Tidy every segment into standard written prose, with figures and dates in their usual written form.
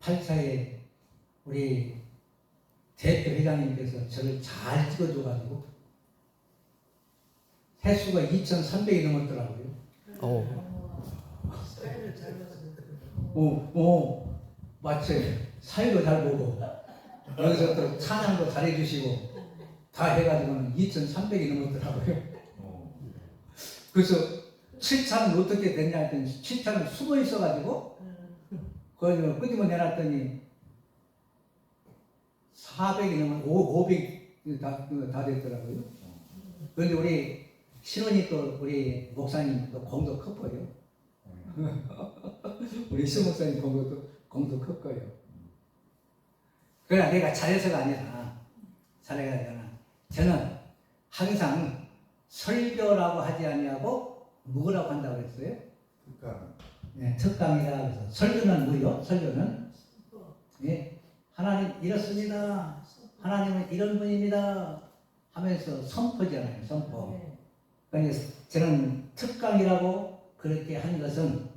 8차에 우리 대표 회장님께서 저를 잘 찍어줘가지고 횟수가 2,300이 넘었더라고요. 마치 사회도 잘 보고 여기서 또 찬양도 잘해주시고 다 해가지고는 2,300이 넘었더라고요. 그래서 7차는 어떻게 됐냐 했더니 7차는 숨어 있어가지고 그걸 끄집어 내놨더니 400이 넘은 500이 다 됐더라고요. 그런데 우리 신혼이 또 우리 목사님 또 공도 컸고요. 우리 신 목사님 공도 컸고요. 그러나 내가 잘해서가 아니라 저는 항상 설교라고 하지 아니하고 뭐라고 한다고 그랬어요? 특강. 네, 특강이라 그래서 설교는 뭐요? 설교는 예, 하나님 이렇습니다. 하나님은 이런 분입니다. 하면서 선포잖아요. 선포. 그러니까 저는 특강이라고 그렇게 한 것은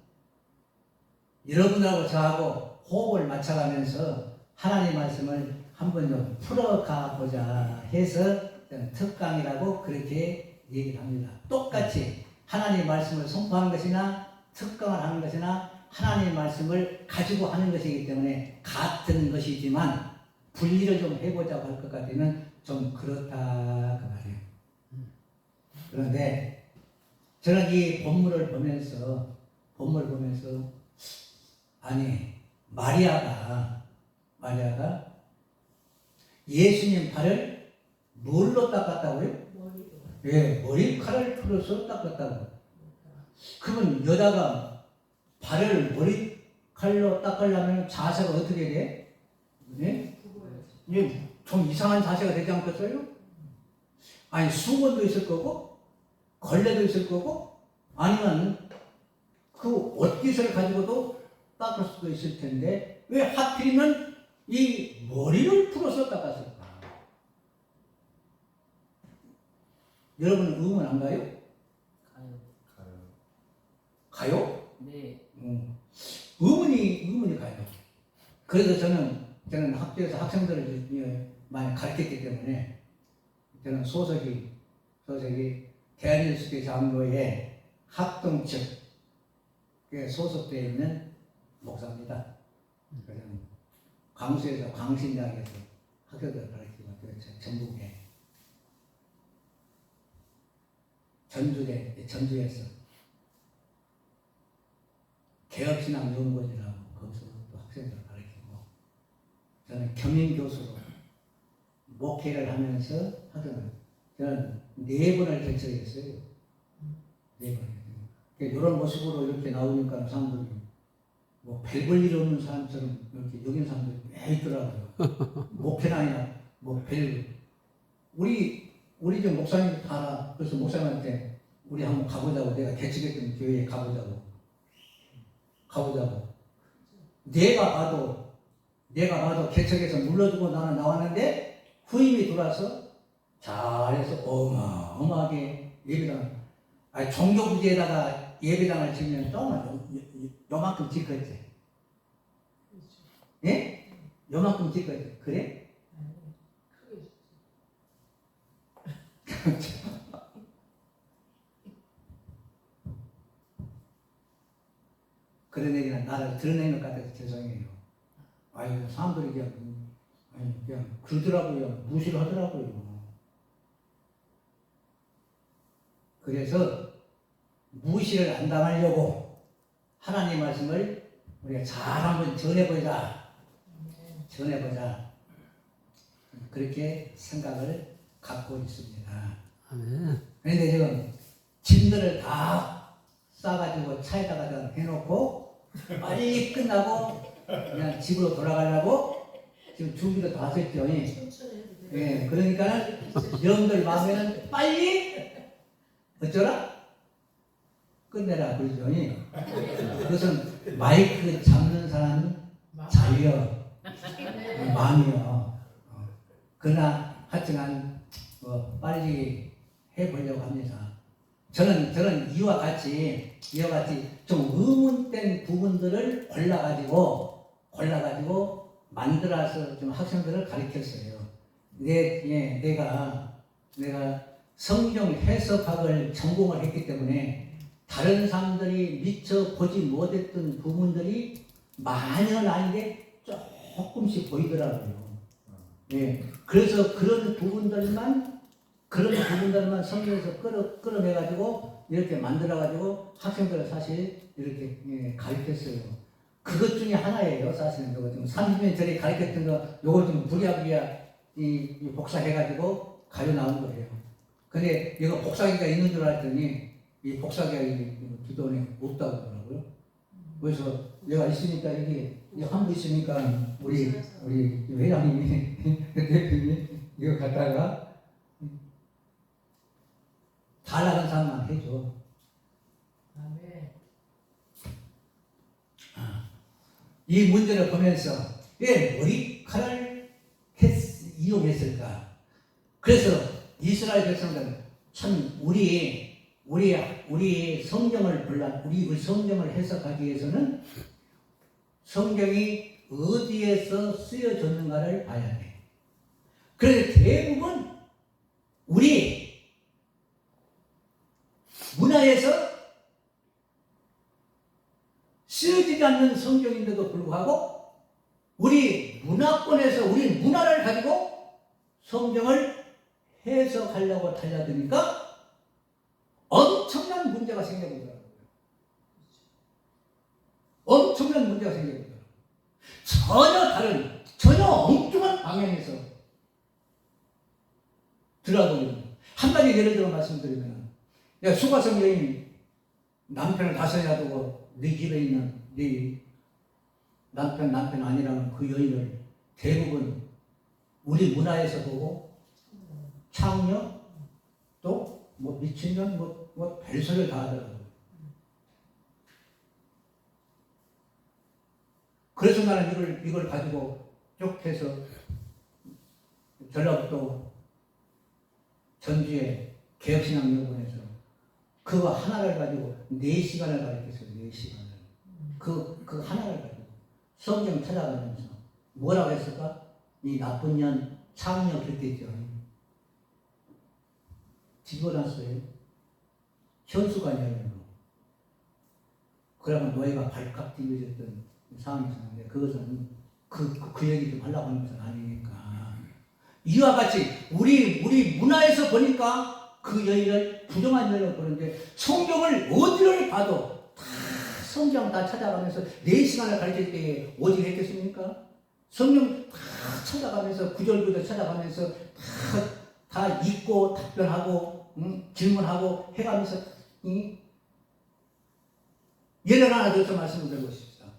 여러분하고 저하고 호흡을 맞춰가면서 하나님 말씀을 한번 좀 풀어가 보자 해서 저는 특강이라고 그렇게 얘기를 합니다. 똑같이 하나님 말씀을 선포하는 것이나 특강을 하는 것이나 하나님 말씀을 가지고 하는 것이기 때문에 같은 것이지만 분리를 좀 해보자고 할 것 같으면 좀 그렇다 그 말이에요. 그런데 저는 이 본문을 보면서 아니 마리아가 예수님 발을 뭘로 닦았다고요? 예, 머리카락을 풀어서 닦았다고. 그러면 여자가 발을 머리칼로 닦으려면 자세가 어떻게 돼? 네? 예, 좀 이상한 자세가 되지 않겠어요? 아니 수건도 있을 거고 걸레도 있을 거고 아니면 그 옷깃을 가지고도 닦을 수도 있을 텐데 왜 하필이면 이 머리를 풀어서 닦았을까? 여러분 의문 안 가요? 가요? 네. 의문이 가요. 그래서 저는 학교에서 학생들을 많이 가르쳤기 때문에 저는 소속이 대한민국의 장로의 합동 측에 소속되어 있는 목사입니다. 그래서 광주에서 광신대학에서 학교들을 가르치고 전국에 전주에서 개혁신앙연구원이라고 거기서 또 학생들을 가르치고 저는 겸임교수로 목회를 하면서 저는 4번을 개척했어요. 4번. 이런 모습으로 이렇게 나오니까 사람들이 뭐 별 볼 일 없는 사람처럼 이렇게 여긴 사람들이 왜 있더라고요. 목회나 아니라 뭐 우리 좀 목사님도 다 알아. 그래서 목사님한테 우리 한번 가보자고 내가 개척했던 교회에 가보자고. 내가 봐도 개척해서 눌러주고 나는 나왔는데 후임이 들어와서 잘해서 어마어마하게 예배당, 아니 종교부지에다가 예배당을 지으면 요만큼 짓겠지. 예? 요만큼 짓겠지. 그래? 그런 얘기는 나를 드러낸 것 같아서 죄송해요. 아유, 사람들이 그냥 그러더라고요. 무시를 하더라고요. 그래서 무시를 안 당하려고 하나님 말씀을 우리가 잘 한번 전해보자. 그렇게 생각을 갖고 있습니다. 그런데 지금 짐들을 다 싸가지고 차에다가 해놓고 빨리 끝나고 그냥 집으로 돌아가려고 지금 준비를 다 하셨죠. 예, 그러니까 여러분들 마음에는 빨리 어쩌라? 끝내라 그러죠. 그것은 마이크 잡는 사람 자유요, 마음이요. 그러나 하여튼간 빨리 해보려고 합니다. 저는 이와 같이 좀 의문된 부분들을 골라가지고 골라가지고 만들어서 좀 학생들을 가르쳤어요. 내가 성경 해석학을 전공을 했기 때문에 다른 사람들이 미처 보지 못했던 부분들이 많이는 아닌데 조금씩 보이더라고요. 예, 그래서 그런 부분들만 성경에서 끌어내가지고 이렇게 만들어가지고 학생들을 사실 이렇게 가르쳤어요. 그것 중에 하나예요. 사실은 이거 좀 30년 전에 가르쳤던 거 요거 좀 부랴부랴 이 복사해가지고 가져 나온 거예요. 근데 이거 복사기가 있는 줄 알았더니 이 복사기가 기도원에 없다고 그러더라고요. 그래서 내가 있으니까 이게 한부 있으니까 우리 회장님이 대표님이 이거 갖다가 달라는 사람만 해줘. 아멘. 이 문제를 보면서 왜 머리카락을 이용했을까? 그래서 이스라엘 백성들은 참 우리 성경을 우리 성경을 해석하기 위해서는 성경이 어디에서 쓰여졌는가를 봐야 돼. 그래서 대부분 우리 문화에서 쓰여지지 않는 성경인데도 불구하고 우리 문화권에서 우리 문화를 가지고 성경을 해석하려고 달려드니까 엄청난 문제가 생겨보더라고요. 엄청난 문제가 생겨보더라고요. 전혀 엉뚱한 방향에서 들어가거든요. 한 가지 예를 들어 말씀드리면, 수가성 여인 남편을 다스려야 두고 네 집에 있는 네 남편 아니라는 그 여인을 대부분 우리 문화에서 보고 창녀 또 뭐 미친년 뭐 별소리를 다 하더라고요. 그래서 나는 이걸 가지고 쭉 해서 전라북도 전주의 개혁신앙연구원에서 그거 하나를 가지고 4시간을 가르쳤어요. 4시간을. 그 하나를 가지고 성경 찾아가면서 뭐라고 했을까? 이 나쁜 년 창녀 그랬겠죠. 집어놨어요. 현수관이라는 거. 그러면 노예가 발칵 뒤집어졌던 상황이 있었는데 그것은 그 얘기 좀 하려고 하는 것은 아니니까. 이와 같이 우리 문화에서 보니까 그 여인을 부정한 여인을 보는데 성경을 어디를 봐도 다 성경 다 찾아가면서 4시간을 가르칠 때에 오직 했겠습니까? 성경 다 찾아가면서 구절구절 찾아가면서 다 읽고 답변하고 질문하고 해가면서 예를 하나 들어서 말씀을 드리고 싶습니다.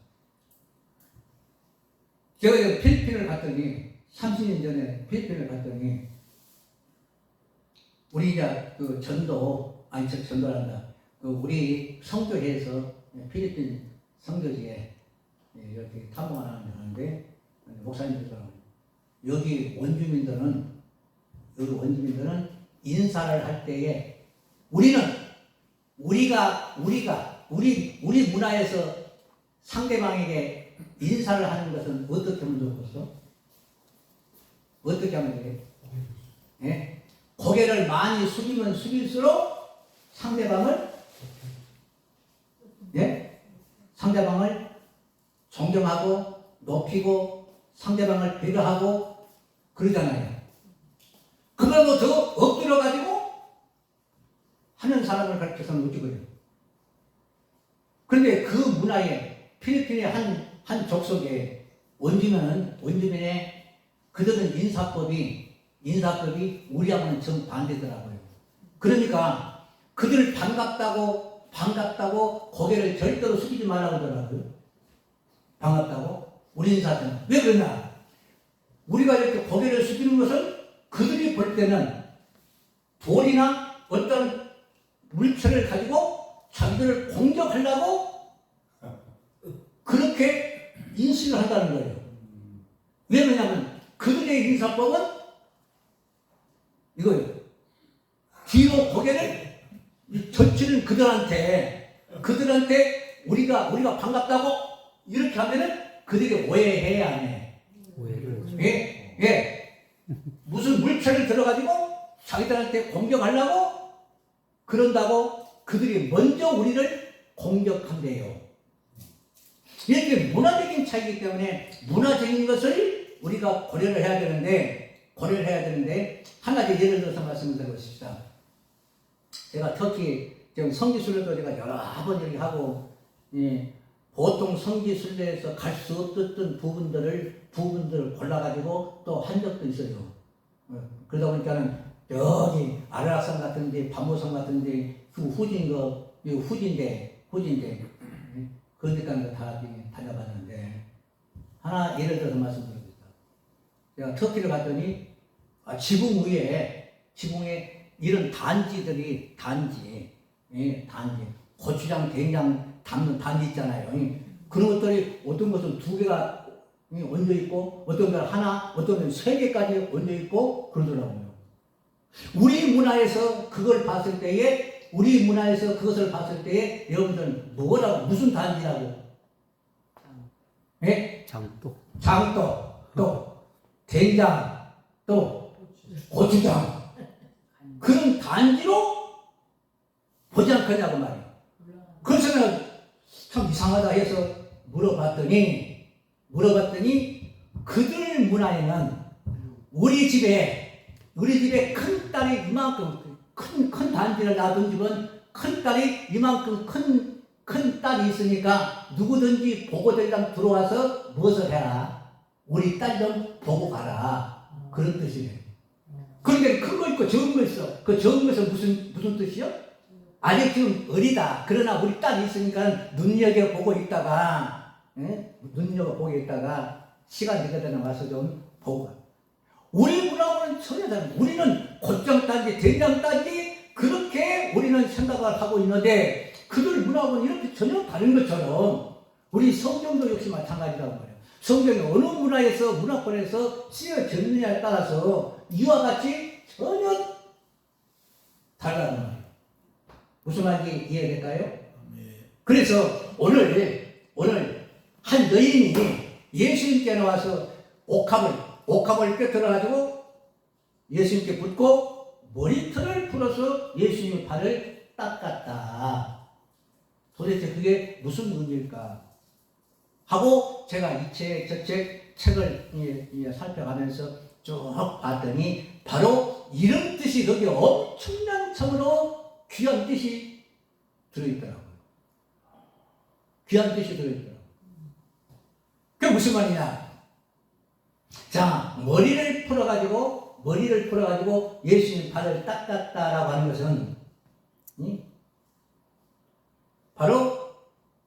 제가 필리핀을 갔더니 30년 전에 필리핀을 갔더니 우리 그 전도란다. 우리 성교회에서 필리핀 성교지에 이렇게 탐방을 하는데 목사님들은 여기 원주민들은 인사를 할 때에 우리 문화에서 상대방에게 인사를 하는 것은 어떻게 하면 좋겠어? 어떻게 하면 되게? 예? 고개를 많이 숙이면 숙일수록 상대방을 존경하고 높이고 상대방을 배려하고 그러잖아요. 그걸 뭐 더 엎드려 가지고 하는 사람을 가르쳐서는 어찌고요. 그런데 그 문화에 필리핀의 한 족속에 원주민의 그들은 인사법이 우리하고는 정반대더라고요. 그러니까 그들 반갑다고 고개를 절대로 숙이지 말라고 하더라고요. 반갑다고 우리 인사는 왜 그러냐? 우리가 이렇게 고개를 숙이는 것은 그들이 볼 때는 돌이나 어떤 물체를 가지고 자기들을 공격하려고 그렇게 인식을 한다는 거예요. 왜 그러냐면 그들의 인사법은 이거예요. 뒤로 고개를 젖히는 그들한테 우리가 반갑다고 이렇게 하면은 그들이 오해해야 안 해. 오해를 예? 예. 무슨 물체를 들어가지고 자기들한테 공격하려고 그런다고 그들이 먼저 우리를 공격한대요. 이렇게 문화적인 차이이기 때문에 문화적인 것을 우리가 고려를 해야 되는데 한 가지 예를 들어서 말씀을 드려보십시다. 제가 터키 지금 성지순례도 제가 여러 번 얘기하고, 예, 보통 성지순례에서 갈 수 없었던 부분들을 골라가지고 또 한 적도 있어요. 그러다 보니까는 여기 아라락산 같은데, 반모섬 같은데, 그 후진대, 그런데까지 다 다녀봤는데, 하나 예를 들어서 말씀드리겠습니다. 제가 터키를 갔더니, 지붕 위에 이런 단지, 고추장, 된장 담는 단지 있잖아요. 그런 것들이 어떤 것은 2개가 얹어 있고, 어떤 건 하나, 어떤 건 3개까지 얹어 있고, 그러더라고요. 우리 문화에서 그것을 봤을 때에, 여러분들은 무슨 단지라고? 예? 장도, 또, 된장, 또, 고추장. 그런 단지로 보지 않겠냐고 말이에요. 그래서 내가 참 이상하다 해서 물어봤더니 그들 문화에는 우리 집에 큰 딸이 이만큼 큰 단지를 놔둔 집은 큰 딸이 이만큼 큰 딸이 있으니까 누구든지 보고들이랑 들어와서 무엇을 해라. 우리 딸 좀 보고 가라. 그런 뜻이에요. 그런데 큰 거 있고 적은 거 있어. 그 적은 것은 무슨 뜻이요? 아직 지금 어리다. 그러나 우리 딸이 있으니까 눈여겨보고 있다가, 시간 되거든 와서 좀 보고 가. 우리 문화하고는 전혀 다른, 우리는 고추장단지, 된장단지, 그렇게 우리는 생각을 하고 있는데, 그들 문화하고는 이렇게 전혀 다른 것처럼, 우리 성경도 역시 마찬가지라고 말해요. 성경이 어느 문화권에서 쓰여졌느냐에 따라서 이와 같이 전혀 다르다는 말이에요. 무슨 말인지 이해될까요? 그래서 오늘 한 여인이 예수님께 나와서 옥합을 꿰뚫어가지고 예수님께 붙고 머리털을 풀어서 예수님의 발을 닦았다. 도대체 그게 무슨 의미일까? 하고 제가 이 책, 저 책을 살펴가면서 쭉 봤더니 바로 이런 뜻이 거기 엄청난 참으로 귀한 뜻이 들어있더라고요. 귀한 뜻이 들어있더라고요. 그게 무슨 말이냐? 자, 머리를 풀어가지고 예수님 발을 닦았다라고 하는 것은 바로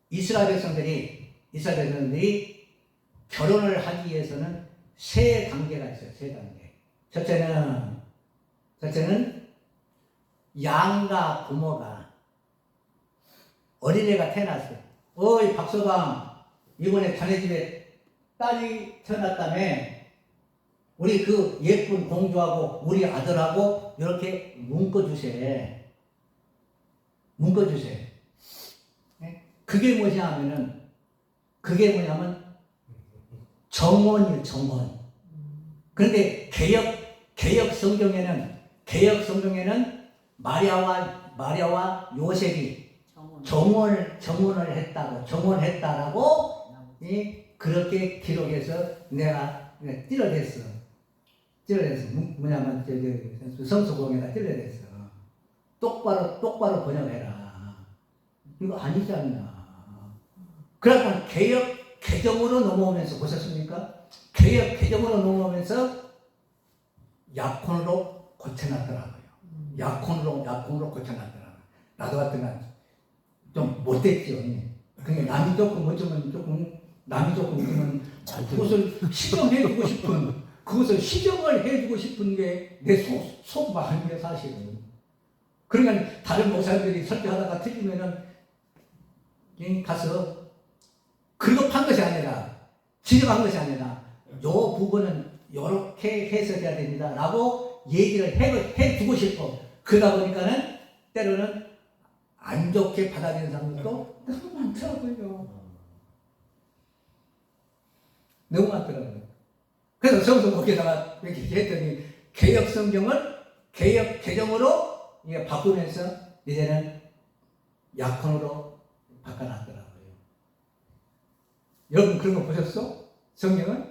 이스라엘 백성들이 결혼을 하기 위해서는 3단계가 있어요. 3단계. 첫째는 양가 부모가 어린애가 태어났어요. 어이 박서방, 이번에 자네 집에 딸이 태어났다며. 우리 그 예쁜 공주하고 우리 아들하고 이렇게 묶어주세. 그게 뭐냐면 정원이에요, 정원. 그런데 개혁 성경에는 마리아와 요셉이 정원을 했다라고 그렇게 기록해서 내가 찔러댔어. 뭐냐면 성서공에다 찔러댔어. 똑바로 번역해라. 이거 아니지 않나. 그러니까 개혁 개정으로 넘어오면서 보셨습니까? 개혁 개정으로 넘어오면서 약혼으로 고쳐놨더라고요. 약혼으로 고쳐놨더라고요. 나도 같으면 좀 못됐죠. 그러니까 남이 조금 어쩌면 그것을 시정을 해주고 싶은 게 내 속마음이에요, 사실은. 그러니까 다른 목사님들이 설교하다가 틀리면은 가서 그것한 것이 아니라, 지적한 것이 아니라, 요 부분은 요렇게 해석해야 됩니다 라고 얘기를 해주고 싶어. 그러다 보니까는 때로는 안 좋게 받아들이는 사람들도 너무 많더라고요. 너무 많더라고요. 그래서 성서 거기다가 이렇게 했더니 개역 성경을 개역 개정으로 이게 바꾸면서 이제는 약혼으로 바꿔놨더라고요. 여러분 그런 거 보셨어? 성경은?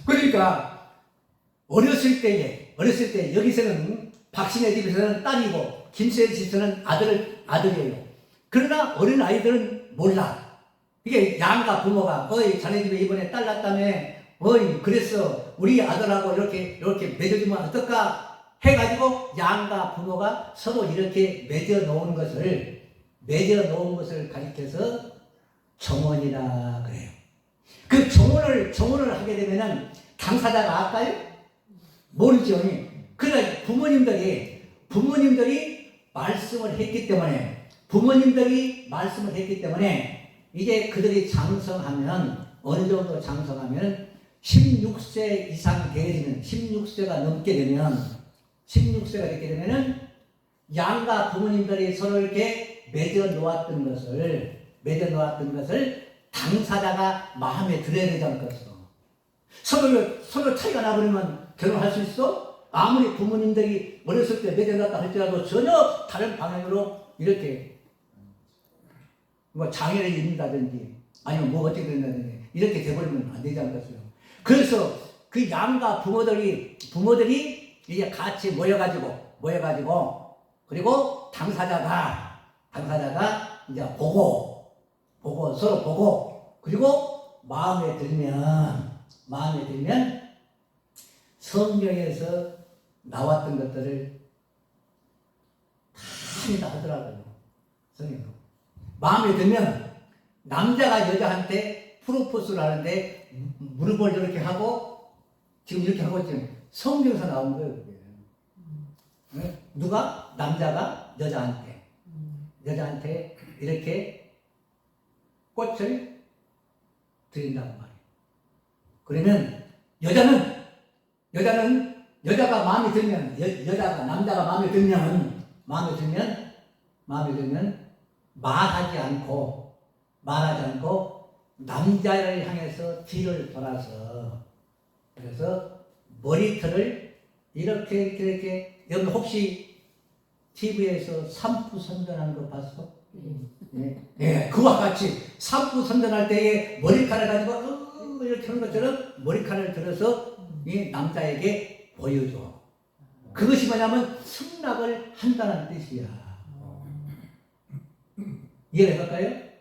그러니까 어렸을 때 여기서는 박신의 집에서는 딸이고 김수의 집에서는 아들이에요. 그러나 어린 아이들은 몰라. 이게 양가 부모가 어이 자네 집에 이번에 딸 낳다며 어이 그랬어 우리 아들하고 이렇게 맺어주면 어떨까 해가지고 양가 부모가 서로 이렇게 맺어 놓은 것을 가리켜서 정원이라 그래요. 그 정원을 하게 되면은 당사자가 알까요? 모르죠. 그러나 부모님들이 말씀을 했기 때문에 이제 그들이 장성하면 어느 정도 장성하면 16세 이상 되어지는 16세가 넘게 되면은 양가 부모님들이 서로 이렇게 맺어 놓았던 것을 당사자가 마음에 들어야 되지 않겠어. 서로 차이가 나버리면 결혼할 수 있어? 아무리 부모님들이 어렸을 때 맺어 놨다 할지라도 전혀 다른 방향으로 이렇게 뭐 장애를 입는다든지 아니면 뭐 어떻게 된다든지 이렇게 돼버리면 안 되지 않겠어요. 그래서 그 양가 부모들이 이제 같이 모여가지고 그리고 당사자가 이제 서로 보고 그리고 마음에 들면 성경에서 나왔던 것들을 다 하더라고요. 성경. 마음에 들면 남자가 여자한테 프로포즈를 하는데 무릎을 이렇게 하고 지금 이렇게 하고 지금 성경에서 나온 거예요. 그게. 네? 누가? 남자가 여자한테 이렇게 꽃을 드린다고 말이에요. 그러면 여자가 마음에 들면 남자가 마음에 들면 말하지 않고 남자를 향해서 뒤를 돌아서 그래서 머리털을 이렇게 여러분 혹시 TV에서 산부 선전하는 거 봤어? 네, 그와 같이 산부 선전할 때에 머리카락을 가지고 이렇게 하는 것처럼 머리카락을 들어서 이 남자에게 보여줘. 그것이 뭐냐면 승낙을 한다는 뜻이야. 이해될까요?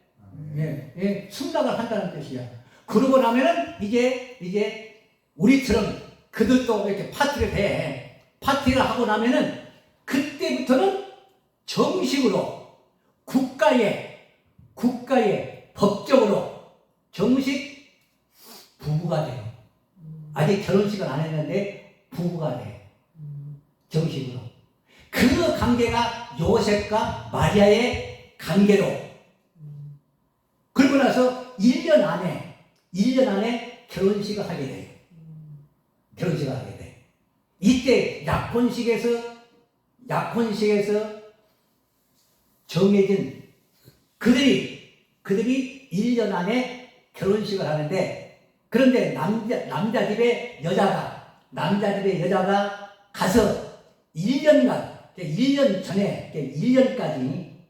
예, 승낙을 한다는 뜻이야. 그러고 나면은 이제 우리처럼 그들도 이렇게 파티를 하고 나면은 그때부터는 정식으로 국가의 법적으로 정식 부부가 돼요. 아직 결혼식은 안 했는데 부부가 돼. 정식으로. 그 관계가 요셉과 마리아의 관계로. 그러고 나서 1년 안에 결혼식을 하게 돼요. 이때 약혼식에서 정해진 그들이 1년 안에 결혼식을 하는데 그런데 남자 집에 여자가 가서 1년간 1년 전에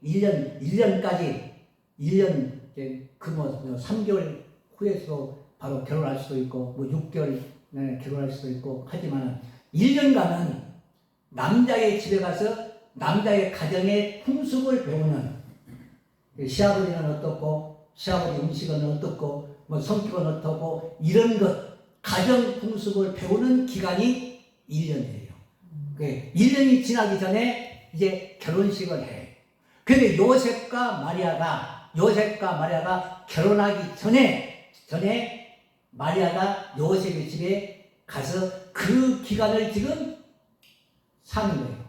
1년 그 3개월 후에서 바로 결혼할 수도 있고 뭐 6개월 결혼할 수도 있고 하지만 1년간은 남자의 집에 가서 남자의 가정의 풍습을 배우는 시아버지는 어떻고 시아버지 음식은 어떻고 뭐 성격은 어떻고 이런 것 가정 풍습을 배우는 기간이 1년이에요. 1년이 지나기 전에 이제 결혼식을 해. 그런데 요셉과 마리아가 결혼하기 전에 마리아가 요셉의 집에 가서 그 기간을 지금 사는 거예요.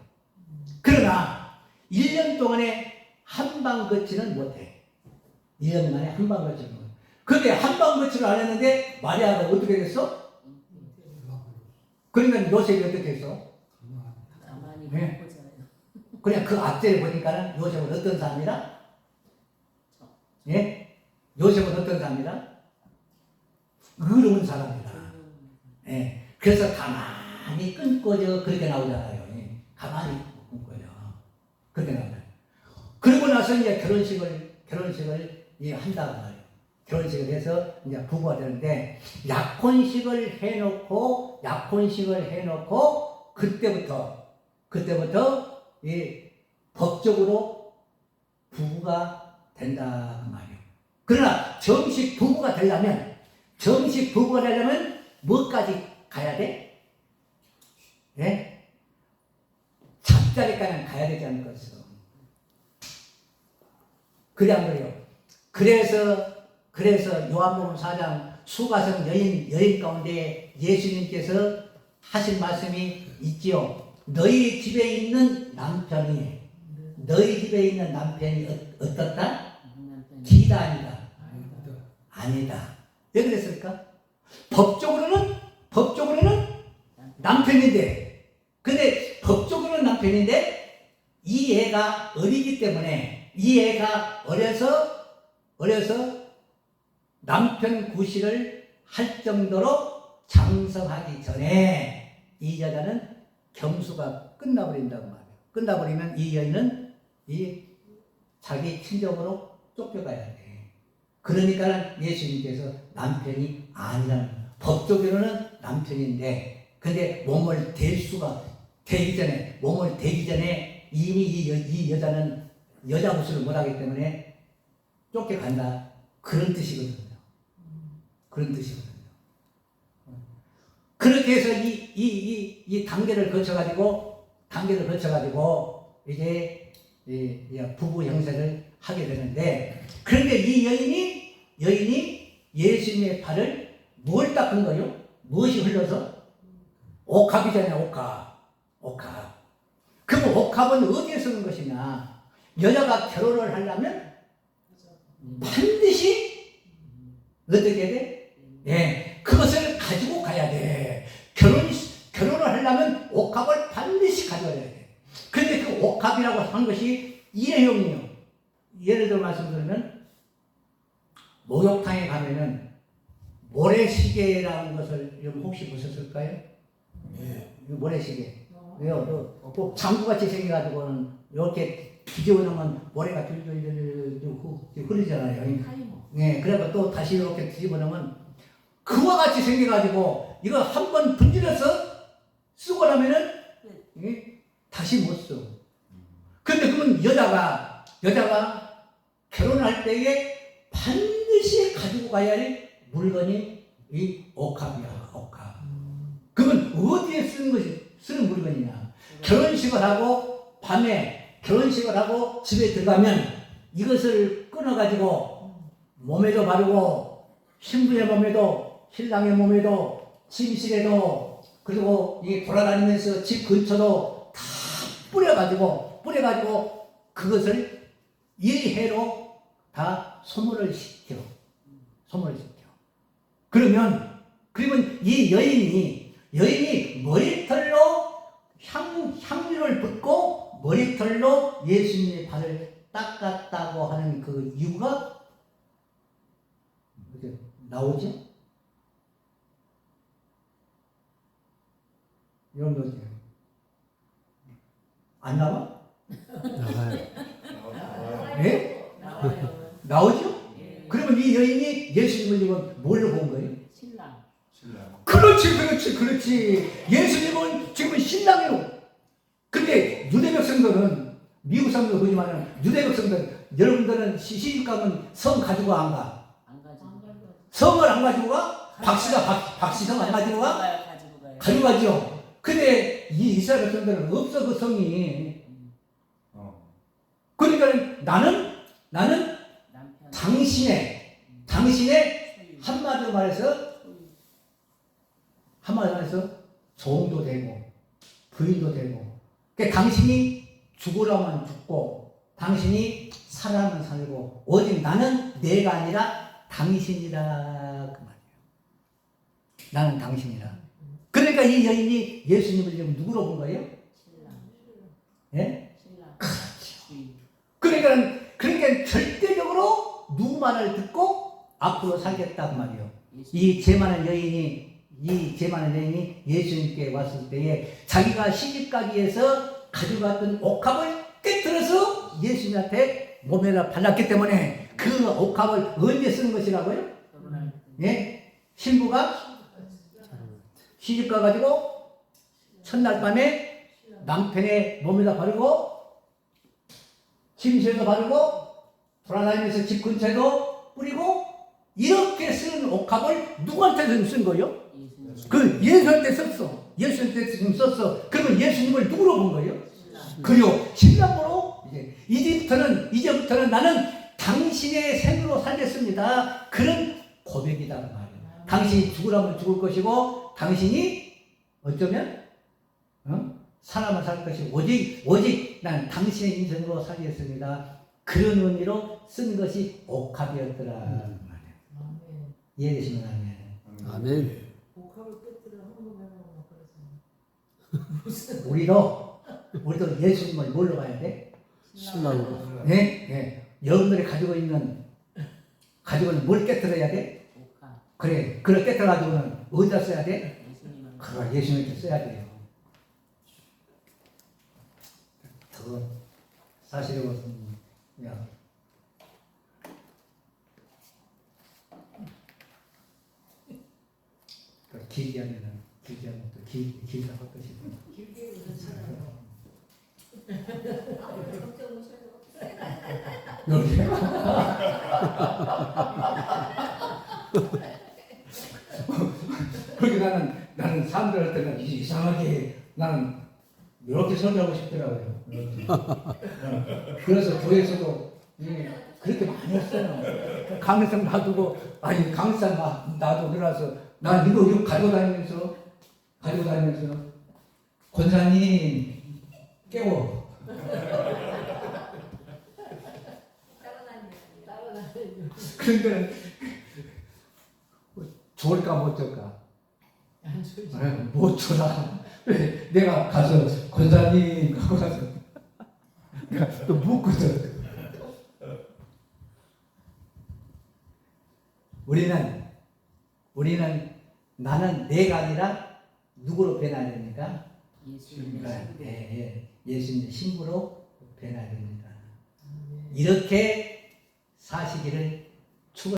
그러나 1년 동안에 한방 거치는 못해. 1년 만에 한방 거치는 못해. 그런데 한방 거치를 안 했는데 마리아가 어떻게 됐어? 그러니까 요셉이 어떻게 했어? 가만히 네. 보잖아요. 그냥 그 앞절에 보니까는 요셉은 어떤 사람이라? 예? 요셉은 어떤 사람이다? 의로운 사람이다. 예. 그래서 가만히 끊고져 그렇게 나오잖아요. 예. 가만히 끊고요. 그렇게 나오잖아요. 그리고 나서 이제 결혼식을 예, 한다고 말이에요. 결혼식을 해서 이제 부부가 되는데 약혼식을 해놓고 그때부터 이 법적으로 부부가 된다 그 말이에요. 그러나 정식 부부가 되려면 뭐까지 가야 돼? 예? 잠자리까지 가야 되지 않겠어. 그래 안 그래요? 그래서 요한복음 4장 수가성 여인 가운데 예수님께서 하신 말씀이 있지요. 너희 집에 있는 남편이 어떻다? 기다 아니다. 왜 그랬을까? 법적으로는 남편인데, 근데 법적으로는 남편인데 이 애가 어리기 때문에 이 애가 어려서 남편 구실을 할 정도로 장성하기 전에 이 여자는 경수가 끝나버린다고 말이에요. 끝나버리면 이 여인은 자기 친정으로 쫓겨가야 돼. 그러니까 예수님께서 남편이 아니라는 거예요. 법적으로는 남편인데, 근데 몸을 대기 전에 이미 이 여자는 여자 구실을 못하기 때문에 쫓겨간다. 그런 뜻이거든요. 그렇게 해서 이 단계를 거쳐가지고 이제 부부 형세를 하게 되는데, 그런데 이 여인이 예수님의 발을 뭘 닦은 거요? 무엇이 흘러서? 옥합이잖아요, 옥합. 그럼 옥합은 어디에 쓰는 것이냐? 여자가 결혼을 하려면 반드시 어떻게 돼? 예, 그것을 가지고 가야 돼. 결혼을 하려면 옥합을 반드시 가져야 돼. 그런데 그 옥합이라고 하는 것이 일회용이에요. 예를 들어 말씀드리면 목욕탕에 가면은 모래시계라는 것을 혹시 보셨을까요? 네. 모래시계. 왜요? 꼭 장구같이 생겨가지고는 이렇게 뒤집어 놓으면 모래가 줄줄줄 흐르잖아요. 네, 그래서 또 다시 이렇게 뒤집어 놓으면 그와 같이 생겨가지고 이거 한번 분질러서 쓰고 나면은 다시 못 써. 근데 그러면 여자가 결혼할 때에 반드시 가지고 가야 할 물건이 이 옥합이야, 옥합. 그러면 어디에 쓰는 물건이냐? 결혼식을 하고 밤에 결혼식을 하고 집에 들어가면 이것을 끊어가지고 몸에도 바르고 신부의 몸에도 신랑의 몸에도 침실에도 그리고 이 돌아다니면서 집 근처도 다 뿌려가지고 그것을 일회로 다 소모를 시켜. 그러면 이 여인이 머리털로 향유를 붓고 머리털로 예수님의 발을 닦았다고 하는 그 이유가 나오죠? 이런 거죠. 안 나와? 나와요. 예? 나와요. 나오죠? 예. 그러면 이 여인이 예수님을 지금 뭘로 본 거예요? 신랑. 그렇지. 예수님은 지금 신랑이로. 근데 유대백 성도는 미국 성도 그지만은 유대백 성도는 여러분들은 시집 가면 성 가지고 안 가? 안 가지고. 성을 안 가지고 가? 박시성 안 가지고 가? 가지고 가요. 가지고 가죠. 근데 이 이스라엘 백성들은 없어 그 성이. 그러니까 나는 남편. 당신의 한마디로 말해서 종도 되고 부인도 되고. 그러니까 당신이 죽으라면 죽고 당신이 살아면 살고 오직 나는 내가 아니라 당신이라 그 말이에요. 나는 당신이라. 그러니까 이 여인이 예수님을 지금 누구로 본 거예요? 신랑. 예? 신랑. 그러니까 절대적으로 누구 말을 듣고 앞으로 살겠다고 말이요. 이 제만한 여인이 예수님께 왔을 때에 자기가 시집가기에서 가져갔던 옥합을 깨뜨려서 예수님한테 몸에다 발랐기 때문에 그 옥합을 언제 쓰는 것이라고요? 예? 신부가 시집 가가지고 첫날 밤에 남편의 몸에다 바르고 침실에도 바르고 돌아다니면서 집 근처에도 뿌리고 이렇게 쓴 옥합을 누구한테 쓴 거예요? 그 예수한테 썼어. 예수한테 지금 썼어. 그러면 예수님을 누구로 본 거예요? 그리고 신랑으로 이제부터는 나는 당신의 생으로 살겠습니다. 그런 고백이다 말이에요. 당신이 죽으라면 죽을 것이고 당신이 어쩌면 사람은 살 것이고 오직 난 당신의 인생으로 살겠습니다. 그런 의미로 쓴 것이 옥합이었더라 말이에요. 이해되시면 아멘. 아멘. 복합을 끝으로 헌금해놓은 그래서 우리도 예수님을 뭘로 가야 돼? 신랑으로. 네? 네. 여러분들이 가지고 있는 뭘 깨뜨려야 돼? 그래, 그걸 깨뜨려가지고는 어디다 써야 돼? 그걸 예수님께 써야 돼요. 더 사실은 야. 길게 하면 또 길다 할 것이고. 길게 괜찮아요. 여기 그렇게 나는 사람들한테는 이상하게 나는 이렇게 설교하고 싶더라고요. 이렇게. 그래서 교회에서도 그렇게 많이 했어요. 강의상 놔두고 강의상 놔두고 그래서 난 이거 가지고 다니면서 권사님 깨워. 그런데 좋을까 못 줄까? 안 좋지. 못 줘라. 내가 가서 권사님 하고 가서 내가 또 묻거든. 우리는 나는 내가 아니라 누구로 변해야 됩니까? 예수님의 신부로 변해야 됩니다. 이렇게 사시기를